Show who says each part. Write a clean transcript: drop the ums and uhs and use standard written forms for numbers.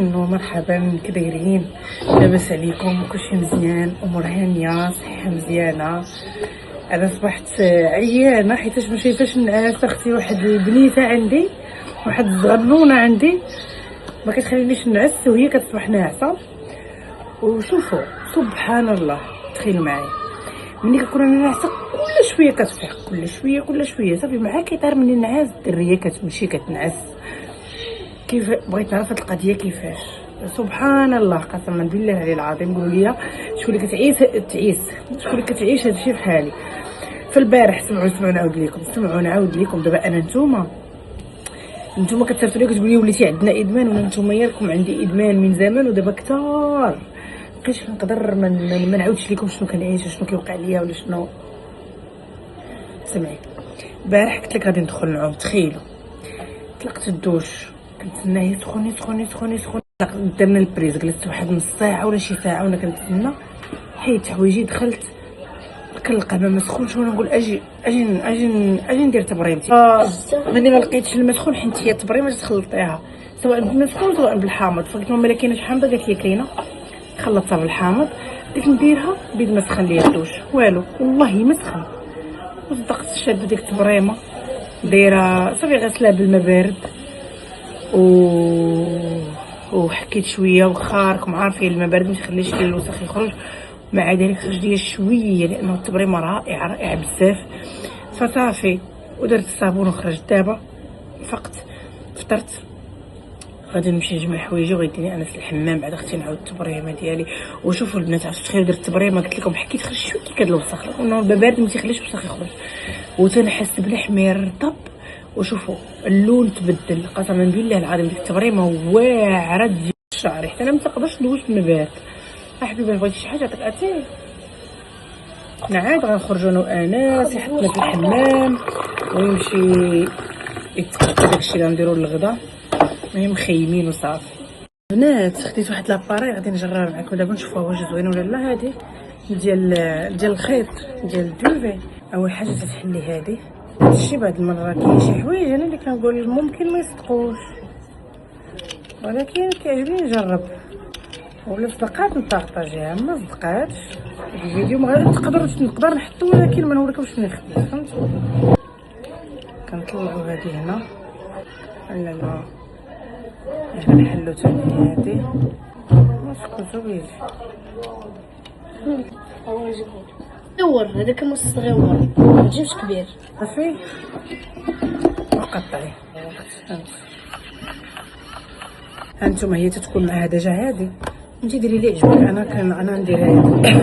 Speaker 1: مرحبا، كدايرين؟ لاباس عليكم؟ كلشي مزيان؟ امور هانيه؟ صحه مزيانه؟ انا صبحت عيانه حيتاش ما شايفاش النعاس. اختي واحد البنيته عندي، واحد الصغنونه عندي ما كتخلينيش نعس وهي كتصبح ناعسه. وشوفوا سبحان الله، تخيل معايا ملي كنكون انا ناعسه كل شويه كتفيق، كل شويه صافي معاها كيطير مني النعاس. الدريه كتمشي كتنعس. كيف بغيت نعرف هاد القضيه كيفاش؟ سبحان الله، قسما بالله العلي العظيم. قولوا لي شكون اللي تعيس شكون اللي كتعيش هادشي بحالي؟ فالبارح سمعوا نعاود لكم. دابا انا نتوما كتصيفطوا لي كتقولوا لي وليتي عندنا ادمان، ولا نتوما ياكم عندي ادمان من زمان ودابا كثار. مابقيتش نقدر ما نعاودش لكم شنو كنعيش وشنو كيوقع ليا ولا شنو. سمعي، البارح قلت لك غادي ندخل نعوم. تخيلوا طلقت الدوش، كنتسنى يسخن. درنا البريز، جلست واحد نص ساعه ولا شي ساعه وانا كنتسنى. حيت حوايجي، دخلت كنلقى ما مسخونش وانا نقول اجي ندير تبريمتي. ملي ما لقيتش المسخون، حيت هي التبريمه تخلطيها سواء بالمسخون سواء بالحامض. فقلت لهم ما كايناش حامضه، قالت لي كاينه. خلطتها بالحامض، بديت نديرها بيد ما سخن ليا الدوش والو، والله ما سخن. وصدقت شاده ديك التبريمه دايره صافي، غسلها بالماء بارد وحكيت شويه. وخا راكم عارفين الماء بارد ما يخليش الوسخ يخرج، مع ذلك خرج ليا شويه لانه التبريمه رائعه بزاف. فصافي ودرت الصابون وخرجت. دابا فقت، فطرت، غادي نمشي نجمع حوايجي وغيديني انس الحمام. بعد اختي نعاود التبريمه ديالي. وشوفوا البنات، عرفتوا تخيلوا درت التبريمه قلت لكم حكيت خرج شويه كاد الوسخ، لانه الماء بارد ما تيخليش الوسخ يخرج. وتنحس بالحمير رطب. وشوفوا اللون تبدل، قسما بالله العظيم ديك التبريمه واعره ديال الشعر، حتى انا ما تقدرش ندوش بالماء بارد. حبيبي بغيتي شي حاجه عطيك اتاي نعاد غنخرجوا انا وانس، يحطنا في الحمام ويمشي يتقطع داكشي اللي غنديروا للغدا. المهم مخيمين وصافي. بنات خديت واحد لاباري غادي نجربها معكم دابا نشوفوها واش زوينه ولا لا. هذه ديال الخيط ديال الدوفي. اول حاجه تتحلي هذه. هادشي بعض المرات كاين شي حوايج انا اللي كنقول ممكن ما يصدقوش، ولكن كيعجبني نجرب. ولا صدقات نبارطاجيها، ما صدقاتش الفيديو ما غادي نقدر نحطو، ولكن ما نوريكمش شنو خديت. فهمتوا؟ كنطلعوا هذه هنا. لا هنا نحلو ثاني هذه مسكوتو بيجي
Speaker 2: صغير. هذاك مو صغير، ما تجيبش كبير.
Speaker 1: صافي وقطعي. هانتوما هي تتكون معها دجاج هادي، انتي ديري اللي يعجبك. انا ندير هادي